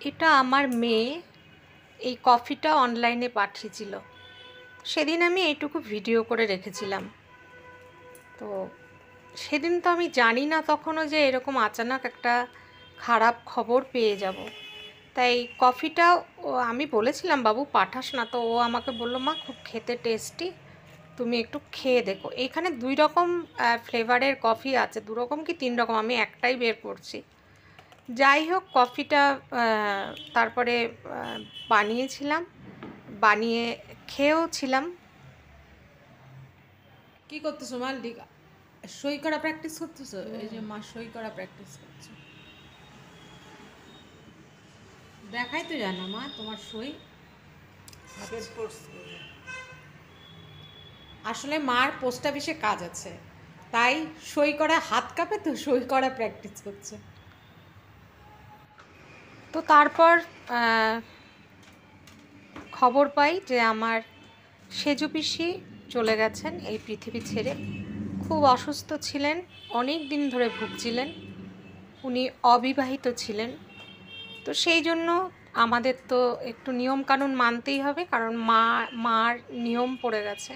এটা আমার মেয়ে এই কফিটা অনলাইনে পাঠিয়েছিল। সেদিন আমি এইটুকু ভিডিও করে রেখেছিলাম। তো সেদিন তো আমি জানি না তখনও যে এরকম আচানক একটা খারাপ খবর পেয়ে যাব। তাই কফিটা আমি বলেছিলাম বাবু পাঠাস না, তো ও আমাকে বললো মা খুব খেতে টেস্টি, তুমি একটু খেয়ে দেখো। এইখানে 2 রকম ফ্লেভারের কফি আছে, 2 রকম কি 3 রকম, আমি একটাই বের করছি। যাই হোক কফিটা তারপরে বানিয়েছিলাম, বানিয়ে খেয়েও ছিলাম। কি করতেছো মালদিকা? সই করা প্র্যাকটিস করতেছো? এই যে মা সই করা প্র্যাকটিস করছো। দেখাই তো জানো মা তোমার সই। আসলে মার পোস্ট অফিসে কাজ আছে, তাই সই করা হাত কাঁপে, তো সই করা প্র্যাকটিস করছে। তো তারপর খবর পাই যে আমার সেজু পিসি চলে গেছেন এই পৃথিবী ছেড়ে। খুব অসুস্থ ছিলেন, অনেক দিন ধরে ভুগছিলেন, উনি অবিবাহিত ছিলেন। তো সেই জন্য আমাদের তো একটু নিয়মকানুন মানতেই হবে, কারণ মার নিয়ম পড়ে গেছে।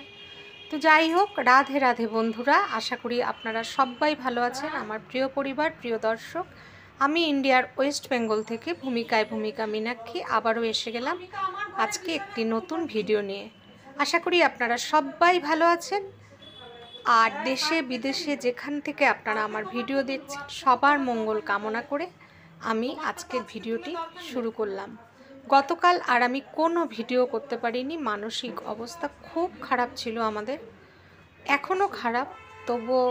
তো যাই হোক, রাধে রাধে বন্ধুরা, আশা করি আপনারা সবাই ভালো আছেন। আমার প্রিয় পরিবার, প্রিয় দর্শক, আমি ইন্ডিয়ার ওয়েস্ট বেঙ্গল থেকে ভূমিকা মীনাক্ষী আবারও এসে গেলাম আজকে একটি নতুন ভিডিও নিয়ে। আশা করি আপনারা সবাই ভালো আছেন, আর দেশে বিদেশে যেখান থেকে আপনারা আমার ভিডিও দেখছেন সবার মঙ্গল কামনা করে আমি আজকের ভিডিওটি শুরু করলাম। গতকাল আর আমি কোনো ভিডিও করতে পারিনি, মানসিক অবস্থা খুব খারাপ ছিল আমাদের, এখনও খারাপ। তবুও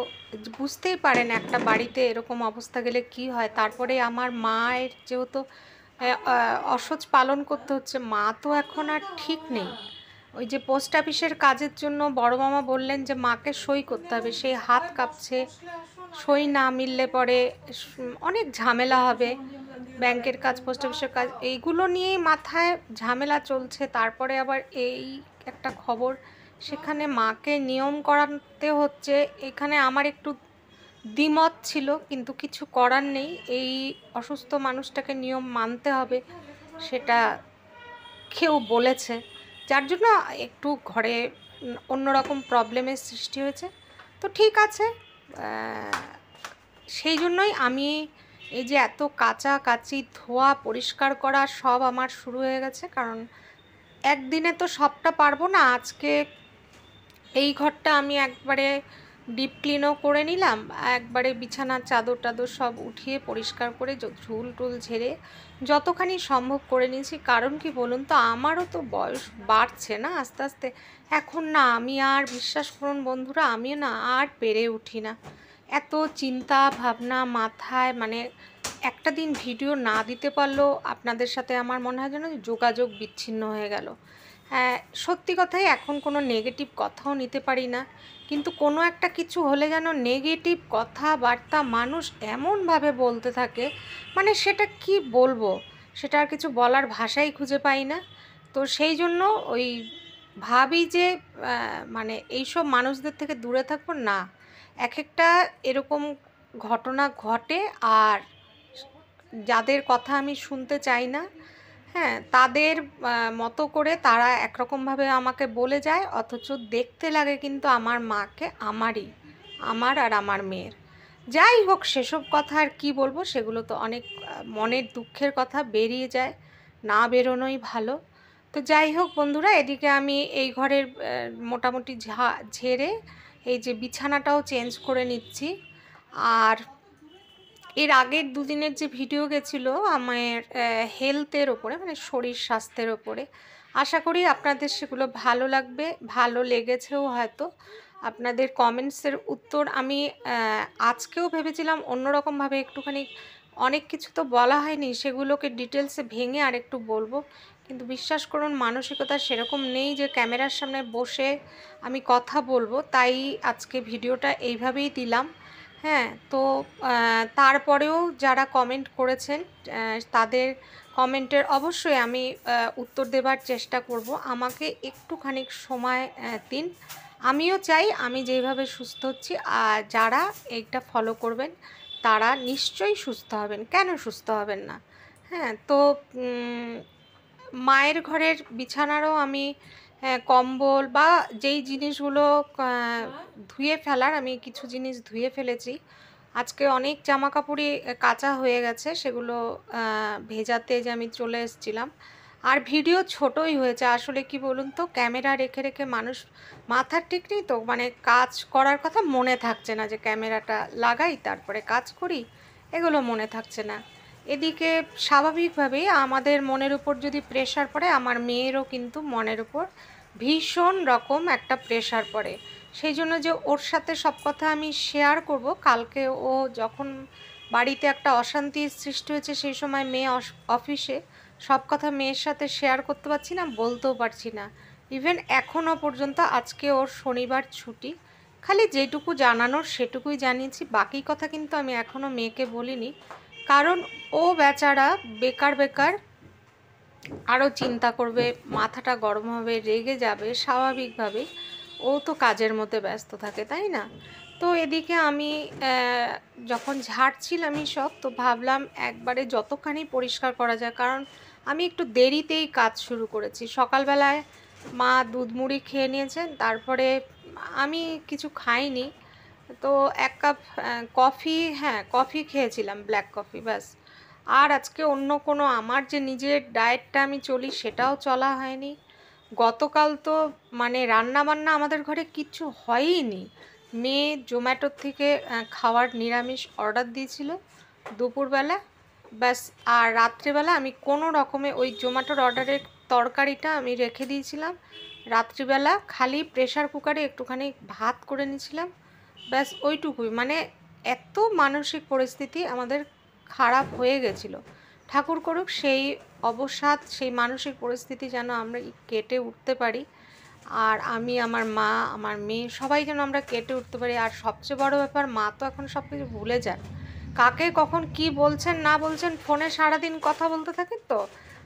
বুঝতেই পারেন একটা বাড়িতে এরকম অবস্থা গেলে কি হয়। তারপরে আমার মায়ের যেহেতু অসহ্য পালন করতে হচ্ছে, মা তো এখন আর ঠিক নেই। ওই যে পোস্ট অফিসের কাজের জন্য বড় মামা বললেন যে মাকে সই করতে হবে, সেই হাত কাঁপছে, সই না মিললে পরে অনেক ঝামেলা হবে। ব্যাংকের কাজ, পোস্ট অফিসের কাজ, এইগুলো নিয়েই মাথায় ঝামেলা চলছে। তারপরে আবার এই একটা খবর, সেখানে মাকে নিয়ম করাতে হচ্ছে। এখানে আমার একটু দ্বিমত ছিল, কিন্তু কিছু করার নেই, এই অসুস্থ মানুষটাকে নিয়ম মানতে হবে, সেটা কেউ বলেছে, যার জন্য একটু ঘরে অন্যরকম প্রবলেমের সৃষ্টি হয়েছে। তো ঠিক আছে, সেই জন্যই আমি এই যে এত কাচাকাচি ধোয়া পরিষ্কার করা সব আমার শুরু হয়ে গেছে, কারণ একদিনে তো সবটা পারবো না। আজকে এই ঘরটা আমি একবারে ডিপ ক্লিনও করে নিলাম, একবারে বিছানার চাদর টাদর সব উঠিয়ে পরিষ্কার করে ঝুল টুল ঝেড়ে যতখানি সম্ভব করে নিয়েছি। কারণ কি বলুন তো, আমারও তো বয়স বাড়ছে না আস্তে আস্তে। এখন না আমি আর, বিশ্বাস করুন বন্ধুরা, আমি না আর পেরে উঠি না। এত চিন্তা ভাবনা মাথায়, মানে একটা দিন ভিডিও না দিতে পারলেও আপনাদের সাথে আমার মনে হয় যেন যোগাযোগ বিচ্ছিন্ন হয়ে গেল। হ্যাঁ, সত্যি কথাই, এখন কোনো নেগেটিভ কথাও নিতে পারি না। কিন্তু কোনো একটা কিছু হলে যেন নেগেটিভ কথাবার্তা মানুষ এমনভাবে বলতে থাকে, মানে সেটা কি বলবো, সেটা আর কিছু বলার ভাষাই খুঁজে পাই না। তো সেই জন্য ওই ভাবি যে মানে এইসব মানুষদের থেকে দূরে থাকবো না। এক একটা এরকম ঘটনা ঘটে, আর যাদের কথা আমি শুনতে চাই না, হ্যাঁ, তাদের মতো করে তারা একরকমভাবে আমাকে বলে যায়, অথচ দেখতে লাগে কিন্তু আমার মাকে আমারই, আমার আর আমার মেয়ের। যাই হোক, সেসব কথা আর কি বলবো, সেগুলো তো অনেক মনের দুঃখের কথা, বেরিয়ে যায়, না বেরোনোই ভালো। তো যাই হোক বন্ধুরা, এদিকে আমি এই ঘরের মোটামুটি ঝেড়ে এই যে বিছানাটাও চেঞ্জ করে নিচ্ছি। আর এর আগের দুদিনের যে ভিডিও গেছিলো আমার হেলথের ওপরে, মানে শরীর স্বাস্থ্যের ওপরে, আশা করি আপনাদের সেগুলো ভালো লাগবে, ভালো লেগেছেও হয়তো। আপনাদের কমেন্টসের উত্তর আমি আজকেও ভেবেছিলাম অন্যরকমভাবে একটুখানি, অনেক কিছু তো বলা হয়নি, সেগুলোকে ডিটেলসে ভেঙে আর একটু বলবো, কিন্তু বিশ্বাস করুন মানসিকতা সেরকম নেই যে ক্যামেরার সামনে বসে আমি কথা বলবো, তাই আজকে ভিডিওটা এইভাবেই দিলাম। হ্যাঁ, তো তারপরেও যারা কমেন্ট করেছেন তাদের কমেন্টের অবশ্যই আমি উত্তর দেবার চেষ্টা করব। আমাকে একটুখানি সময় দিন। আমিও চাই আমি যেভাবে সুস্থ হচ্ছি, আর যারা এইটা ফলো করবেন তারা নিশ্চয়ই সুস্থ হবেন, কেন সুস্থ হবেন না। হ্যাঁ, তো মায়ের ঘরের বিছানারও আমি কম্বল বা যেই জিনিসগুলো ধুয়ে ফেলার, আমি কিছু জিনিস ধুয়ে ফেলেছি। আজকে অনেক জামা কাপড়ই কাচা হয়ে গেছে, সেগুলো ভেজাতে যে আমি চলে এসেছিলাম। আর ভিডিও ছোটই হয়েছে আসলে, কি বলুন তো, ক্যামেরা রেখে রেখে মানুষ মাথার ঠিক নেই তো, মানে কাজ করার কথা মনে থাকছে না, যে ক্যামেরাটা লাগাই তারপরে কাজ করি, এগুলো মনে থাকছে না। এদিকে স্বাভাবিকভাবেই আমাদের মনের উপর যদি প্রেশার পড়ে, আমার মেয়েরও কিন্তু মনের উপর ভীষণ রকম একটা প্রেশার পড়ে। সেই জন্য যে ওর সাথে সব কথা আমি শেয়ার করব, কালকে ও যখন বাড়িতে একটা অশান্তির সৃষ্টি হয়েছে, সেই সময় মেয়ে অফিসে, সব কথা মেয়ের সাথে শেয়ার করতে পারছি না, বলতেও পারছি না। ইভেন এখনও পর্যন্ত, আজকে ওর শনিবার ছুটি, খালি যেটুকু জানানোর সেটুকুই জানিয়েছি, বাকি কথা কিন্তু আমি এখনও মেয়েকে বলিনি। কারণ ও বেচারা বেকার বেকার আরও চিন্তা করবে, মাথাটা গরম হবে, রেগে যাবে স্বাভাবিকভাবেই। ও তো কাজের মধ্যে ব্যস্ত থাকে, তাই না? তো এদিকে আমি যখন ঝাড়ছিলামই সব, তো ভাবলাম একবারে যতখানি পরিষ্কার করা যায়, কারণ আমি একটু দেরিতেই কাজ শুরু করেছি। সকালবেলায় মা দুধ মুড়ি খেয়ে নিয়েছেন, তারপরে আমি কিছু খাইনি। তো 1 কাপ কফি, হ্যাঁ কফি খেয়েছিলাম, ব্ল্যাক কফি, ব্যাস। আর আজকে অন্য কোনো আমার যে নিজের ডায়েটটা আমি চলি, সেটাও চলা হয়নি। গতকাল তো মানে রান্না বান্না আমাদের ঘরে কিচ্ছু হয়ইনি। মেয়ে জোম্যাটোর থেকে খাওয়ার নিরামিষ অর্ডার দিয়েছিল দুপুরবেলা, ব্যাস। আর রাত্রিবেলা আমি কোনো রকমে ওই জোম্যাটোর অর্ডারের তরকারিটা আমি রেখে দিয়েছিলাম, রাত্রিবেলা খালি প্রেশার কুকারে একটুখানি ভাত করে নিয়েছিলাম, ব্যাস ওইটুকুই। মানে এত মানসিক পরিস্থিতি আমাদের খারাপ হয়ে গেছিলো। ঠাকুর করুক সেই অবসাদ, সেই মানসিক পরিস্থিতি যেন আমরা কেটে উঠতে পারি। আর আমি, আমার মা, আমার মেয়ে, সবাই যেন আমরা কেটে উঠতে পারি। আর সবচেয়ে বড় ব্যাপার, মা তো এখন সব কিছু ভুলে যান, কাকে কখন কি বলছেন না বলছেন, ফোনে সারাদিন কথা বলতে থাকেন তো,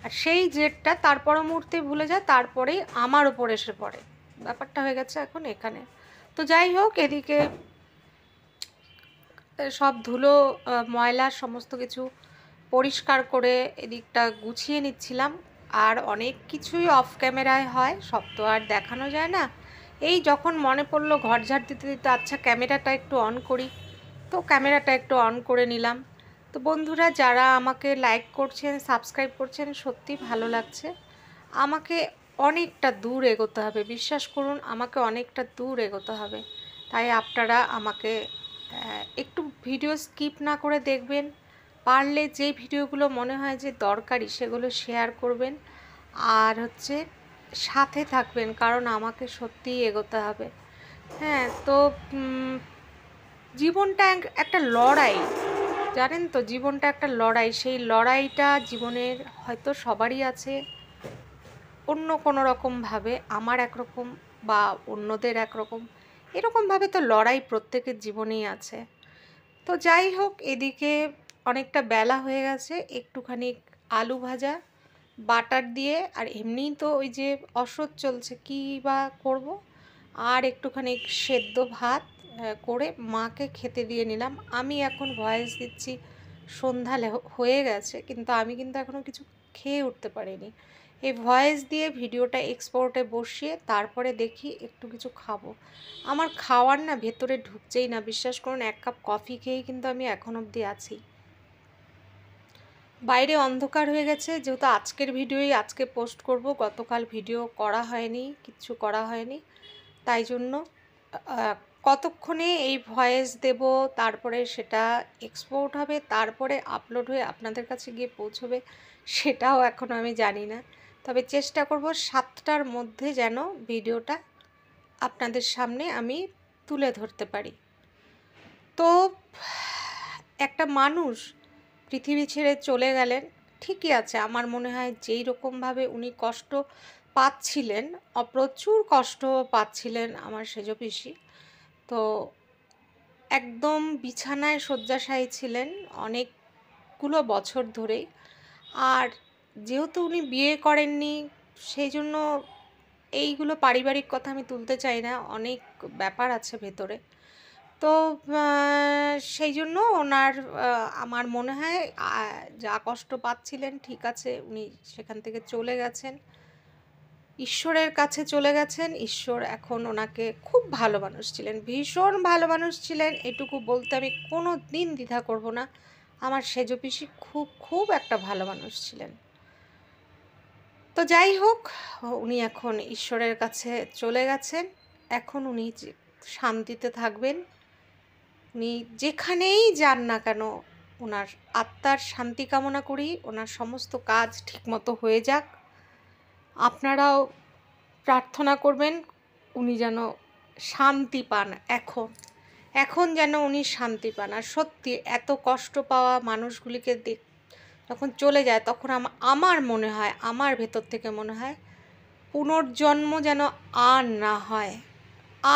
আর সেই জেদটা তার পর মুহূর্তেই ভুলে যায়, তারপরেই আমার ওপর এসে পড়ে। ব্যাপারটা হয়ে গেছে এখন এখানে। তো যাই হোক, এদিকে সব ধুলো ময়লা সমস্ত কিছু পরিষ্কার করে এদিকটা গুছিয়ে নিচ্ছিলাম। আর অনেক কিছুই অফ ক্যামেরায় হয়, সব তো আর দেখানো যায় না। এই যখন মনে পড়লো ঘর ঝাড় দিতে দিতে, আচ্ছা ক্যামেরাটা একটু অন করি, তো ক্যামেরাটা একটু অন করে নিলাম। তো বন্ধুরা যারা আমাকে লাইক করছেন, সাবস্ক্রাইব করছেন, সত্যি ভালো লাগছে। আমাকে অনেকটা দূর এগোতে হবে, বিশ্বাস করুন, আমাকে অনেকটা দূর এগোতে হবে। তাই আপনারা আমাকে একটু ভিডিও স্কিপ না করে দেখবেন, পারলে যে ভিডিওগুলো মনে হয় যে দরকারি সেগুলো শেয়ার করবেন, আর হচ্ছে সাথে থাকবেন, কারণ আমাকে সত্যিই এগোতে হবে। হ্যাঁ, তো জীবনটা একটা লড়াই, জানেন তো, জীবনটা একটা লড়াই। সেই লড়াইটা জীবনের হয়তো সবারই আছে, অন্য কোনো রকমভাবে, আমার একরকম বা অন্যদের একরকম, এরকমভাবে তো লড়াই প্রত্যেকের জীবনেই আছে। তো যাই হোক, এদিকে অনেকটা বেলা হয়ে গেছে, একটুখানি আলু ভাজা বাটার দিয়ে, আর এমনিই তো ওই যে অসহ্য চলছে, কী বা করব, আর একটুখানি সেদ্ধ ভাত করে মাকে খেতে দিয়ে নিলাম। আমি এখন ভয়েস দিচ্ছি, সন্ধ্যা হয়ে গেছে, কিন্তু আমি কিন্তু এখনও কিছু খেয়ে উঠতে পারিনি। এই ভয়েস দিয়ে ভিডিওটা এক্সপোর্টে বসিয়ে তারপরে দেখি একটু কিছু খাবো। আমার খাওয়ার না ভেতরে ঢুকছেই না, বিশ্বাস করুন। 1 কাপ কফি খেয়েই কিন্তু আমি এখন অবধি আছি। বাইরে অন্ধকার হয়ে গেছে, যেহেতু আজকের ভিডিওই আজকে পোস্ট করব, গতকাল ভিডিও করা হয়নি, কিচ্ছু করা হয়নি, তাই জন্য কতক্ষণে এই ভয়েস দেব, তারপরে সেটা এক্সপোর্ট হবে, তারপরে আপলোড হয়ে আপনাদের কাছে গিয়ে পৌঁছবে, সেটাও এখনও আমি জানি না। তবে চেষ্টা করব 7টার মধ্যে যেন ভিডিওটা আপনাদের সামনে আমি তুলে ধরতে পারি। তো একটা মানুষ পৃথিবী ছেড়ে চলে গেলেন, ঠিকই আছে, আমার মনে হয় যেই রকমভাবে উনি কষ্ট পাচ্ছিলেন, প্রচুর কষ্ট পাচ্ছিলেন আমার সেজ পিসি, তো একদম বিছানায় শয্যাশায়ী ছিলেন অনেকগুলো বছর ধরেই। আর যেহেতু উনি বিয়ে করেননি, সেই জন্য এইগুলো পারিবারিক কথা আমি তুলতে চাই না, অনেক ব্যাপার আছে ভেতরে। তো সেই জন্য ওনার আমার মনে হয় যা কষ্ট পাচ্ছিলেন, ঠিক আছে, উনি সেখান থেকে চলে গেছেন, ঈশ্বরের কাছে চলে গেছেন। ঈশ্বর এখন ওনাকে, খুব ভালো মানুষ ছিলেন, ভীষণ ভালো মানুষ ছিলেন, এটুকু বলতে আমি কোনো দিন দ্বিধা করব না। আমার সেজ পিসি খুব খুব একটা ভালো মানুষ ছিলেন। তো যাই হোক, উনি এখন ঈশ্বরের কাছে চলে গেছেন। এখন উনি শান্তিতে থাকবেন। উনি যেখানেই যান না কেন, ওনার আত্মার শান্তি কামনা করি, ওনার সমস্ত কাজ ঠিকমতো হয়ে যাক। আপনারাও প্রার্থনা করবেন উনি যেন শান্তি পান। এখন যেন উনি শান্তি পান। আর সত্যি এত কষ্ট পাওয়া মানুষগুলিকে যখন চলে যায়, তখন আমার মনে হয়, আমার ভেতর থেকে মনে হয় পুনর্জন্ম যেন আর না হয়,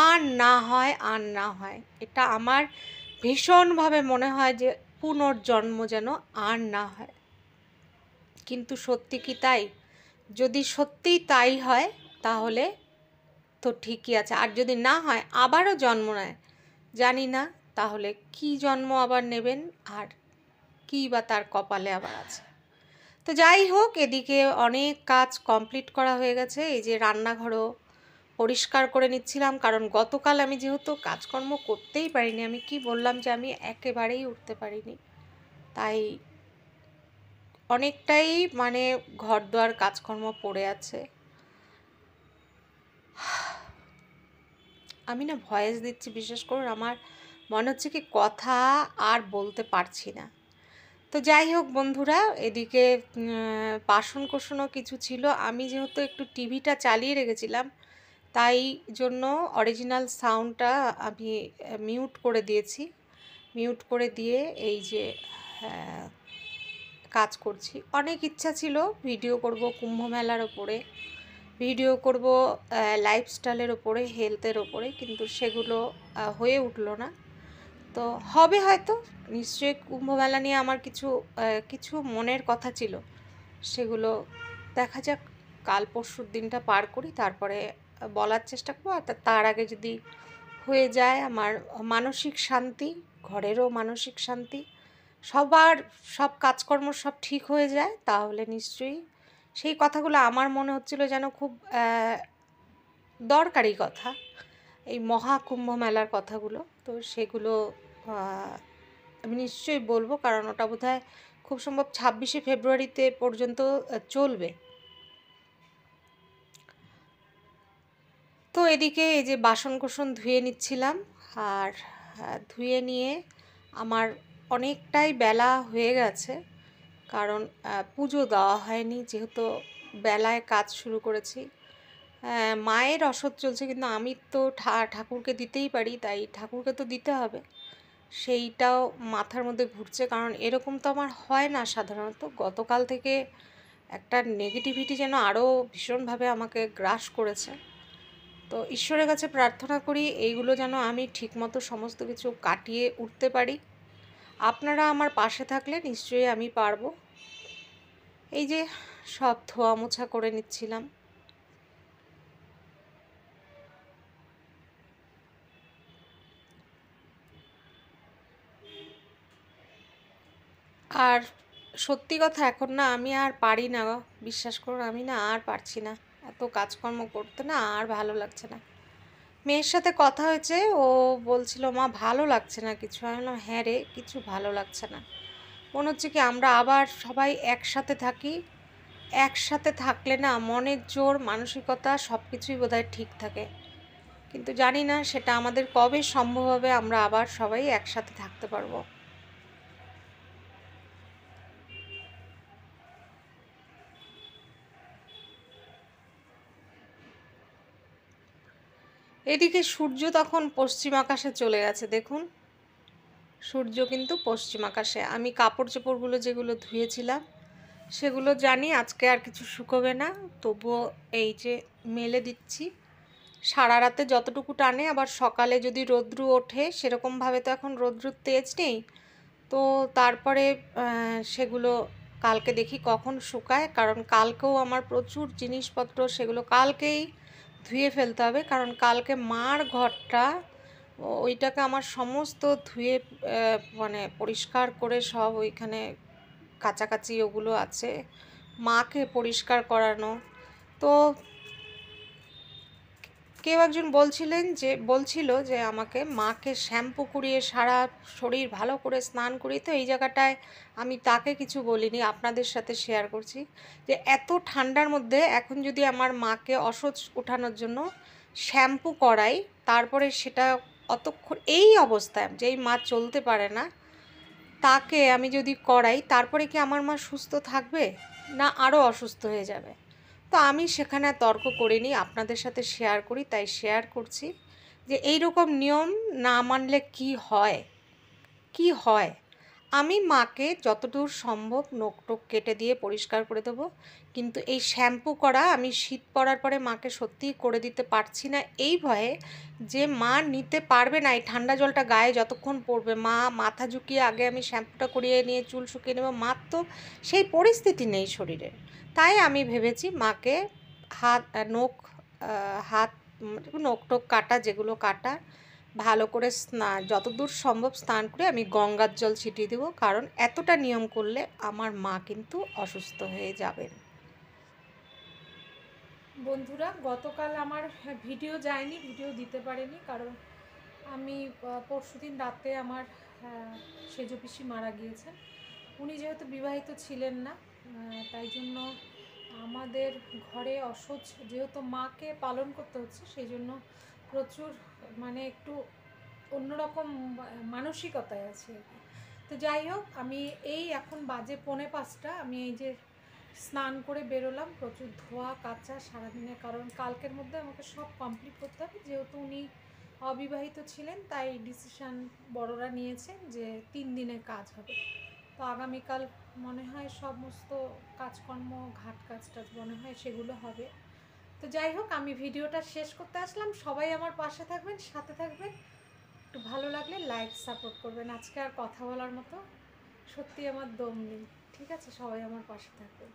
আর না হয়, আর না হয়। এটা আমার ভীষণভাবে মনে হয় যে পুনর্জন্ম যেন আর না হয়। কিন্তু সত্যি কি তাই? যদি সত্যিই তাই হয় তাহলে তো ঠিকই আছে, আর যদি না হয় আবারও জন্ম নেয়, জানি না তাহলে কি জন্ম আবার নেবেন, আর কী বা তার কপালে আবার আছে। তো যাই হোক, এদিকে অনেক কাজ কমপ্লিট করা হয়ে গেছে। এই যে রান্নাঘরও পরিষ্কার করে নিচ্ছিলাম, কারণ গতকাল আমি যেহেতু কাজকর্ম করতেই পারিনি, আমি কি বললাম যে আমি একেবারেই উঠতে পারিনি, তাই অনেকটাই মানে ঘর দোয়ার কাজকর্ম পড়ে আছে। আমি না ভয়েস দিচ্ছি, বিশেষ করে আমার মনে হচ্ছে কি কথা আর বলতে পারছি না। তো যাই হোক বন্ধুরা, এদিকে বাসন কোসনও কিছু ছিল। আমি যেহেতু একটু টিভিটা চালিয়ে রেখেছিলাম, তাই জন্য অরিজিনাল সাউন্ডটা আমি মিউট করে দিয়েছি। মিউট করে দিয়ে এই যে কাজ করছি। অনেক ইচ্ছা ছিল ভিডিও করব কুম্ভ মেলার ওপরে, ভিডিও করব লাইফস্টাইলের ওপরে, হেলথের ওপরে, কিন্তু সেগুলো হয়ে উঠলো না। তো হবে হয়তো, নিশ্চয়ই কুম্ভমেলা নিয়ে আমার কিছু মনের কথা ছিল, সেগুলো দেখা যাক, কাল পরশুর দিনটা পার করি, তারপরে বলার চেষ্টা করবো। আর তার আগে যদি হয়ে যায় আমার মানসিক শান্তি, ঘরেরও মানসিক শান্তি, সবার সব কাজকর্ম সব ঠিক হয়ে যায়, তাহলে নিশ্চয়ই সেই কথাগুলো আমার মনে হচ্ছিল যেন খুব দরকারি কথা, এই মহাকুম্ভ মেলার কথাগুলো। তো সেগুলো আমি নিশ্চয়ই বলবো, কারণ ওটা বোধহয় খুব সম্ভব 26শে ফেব্রুয়ারিতে পর্যন্ত চলবে। তো এদিকে এই যে বাসন কোসন ধুয়ে নিচ্ছিলাম, আর ধুয়ে নিয়ে আমার অনেকটাই বেলা হয়ে গেছে, কারণ পুজো দেওয়া হয়নি, যেহেতু বেলায় কাজ শুরু করেছি। মায়ের অসৎ চলছে, কিন্তু আমি তো ঠাকুরকে দিতেই পারি, তাই ঠাকুরকে তো দিতে হবে, সেইটাও মাথার মধ্যে ঘুরছে। কারণ এরকম তো আমার হয় না সাধারণত। গতকাল থেকে একটা নেগেটিভিটি যেন আরও ভীষণভাবে আমাকে গ্রাস করেছে। তো ঈশ্বরের কাছে প্রার্থনা করি এইগুলো যেন আমি ঠিকমতো সমস্ত কিছু কাটিয়ে উঠতে পারি। আপনারা আমার পাশে থাকলে নিশ্চয়ই আমি পারবো। এই যে সব ধোয়া মোছা করে নিচ্ছিলাম। আর সত্যি কথা, এখন না আমি আর পারি না, বিশ্বাস করুন, আমি না আর পারছি না এত কাজকর্ম করতে, না আর ভালো লাগছে না। মেয়ের সাথে কথা হয়েছে, ও বলছিল মা ভালো লাগছে না কিছু। আমি বললাম হ্যাঁ রে, কিছু ভালো লাগছে না। মনে হচ্ছে কি আমরা আবার সবাই একসাথে থাকি, একসাথে থাকলে না মনের জোর, মানসিকতা সব কিছুই বোধহয় ঠিক থাকে, কিন্তু জানি না সেটা আমাদের কবে সম্ভব হবে, আমরা আবার সবাই একসাথে থাকতে পারবো। এদিকে সূর্য তখন পশ্চিম আকাশে চলে গেছে, দেখুন সূর্য কিন্তু পশ্চিম আকাশে। আমি কাপড় চোপড়গুলো যেগুলো ধুয়েছিলাম সেগুলো জানি আজকে আর কিছু শুকোবে না, তবুও এই যে মেলে দিচ্ছি। সারা রাতে যতটুকু টানে, আবার সকালে যদি রৌদ্রু ওঠে, সেরকমভাবে তো এখন রৌদ্রুর তেজ নেই, তো তারপরে সেগুলো কালকে দেখি কখন শুকায়। কারণ কালকেও আমার প্রচুর জিনিসপত্র, সেগুলো কালকেই ধুয়ে ফেলতে হবে, কারণ কালকে মার ঘরটা ওইটাকে আমার সমস্ত ধুয়ে মানে পরিষ্কার করে সব ওইখানে কাচাকাচি ওগুলো আছে, মাকে পরিষ্কার করানো। তো কেউ একজন বলছিল যে আমাকে মাকে শ্যাম্পু করিয়ে সারা শরীর ভালো করে স্নান করিয়ে। তো এই জায়গাটায় আমি তাকে কিছু বলিনি, আপনাদের সাথে শেয়ার করছি যে এত ঠান্ডার মধ্যে এখন যদি আমার মাকে অসহ্য ওঠানোর জন্য শ্যাম্পু করাই, তারপরে সেটা অতক্ষণ এই অবস্থায় যেই মা চলতে পারে না তাকে আমি যদি করাই, তারপরে কি আমার মা সুস্থ থাকবে না আরও অসুস্থ হয়ে যাবে? তো আমি সেখানে তর্ক করিনি, আপনাদের সাথে শেয়ার করি তাই শেয়ার করছি যে এই রকম নিয়ম না মানলে কি হয়। কি হয়, আমি মাকে যতদূর সম্ভব নখ টোক কেটে দিয়ে পরিষ্কার করে দেবো, কিন্তু এই শ্যাম্পু করা আমি শীত পড়ার পরে মাকে সত্যিই করে দিতে পারছি না, এই ভয়ে যে মা নিতে পারবে না এই ঠান্ডা জলটা গায়ে যতক্ষণ পড়বে। মা মাথা ঝুঁকিয়ে আগে আমি শ্যাম্পুটা করিয়ে নিয়ে চুল শুকিয়ে নেবো, মার তো সেই পরিস্থিতি নেই শরীরে। তাই আমি ভেবেছি মাকে হাত নখ হাত নখ টোক কাটা, যেগুলো কাটা ভালো করে স্নান, যতদূর সম্ভব স্নান করে আমি গঙ্গার জল ছিটিয়ে দেবো, কারণ এতটা নিয়ম করলে আমার মা কিন্তু অসুস্থ হয়ে যাবেন। বন্ধুরা, গতকাল আমার ভিডিও যায়নি, ভিডিও দিতে পারিনি, কারণ আমি পরশুদিন রাতে আমার সেজ পিসি মারা গিয়েছেন। উনি যেহেতু বিবাহিত ছিলেন না, তাই জন্য আমাদের ঘরে অসহ্য, যেহেতু মাকে পালন করতে হচ্ছে, সেই জন্য প্রচুর মানে একটু অন্যরকম মানসিকতায় আছে আর কি। তো যাই হোক, আমি এই এখন বাজে 4:45, আমি এই যে স্নান করে বেরোলাম, প্রচুর ধোয়া কাচা সারাদিনে, কারণ কালকের মধ্যে আমাকে সব কমপ্লিট করতে হবে। যেহেতু উনি অবিবাহিত ছিলেন, তাই ডিসিশান বড়রা নিয়েছেন যে 3 দিনে কাজ হবে। তো আগামীকাল মনে হয় সমস্ত কাজকর্ম, ঘাট কাজ টাজ মনে হয় সেগুলো হবে। তো যাই হোক, আমি ভিডিওটা শেষ করতে আসলাম। সবাই আমার পাশে থাকবেন, সাথে থাকবেন। একটু ভালো লাগলে লাইক সাপোর্ট করবেন। আজকে আর কথা বলার মতো সত্যি আমার দম নেই। ঠিক আছে, সবাই আমার পাশে থাকবেন।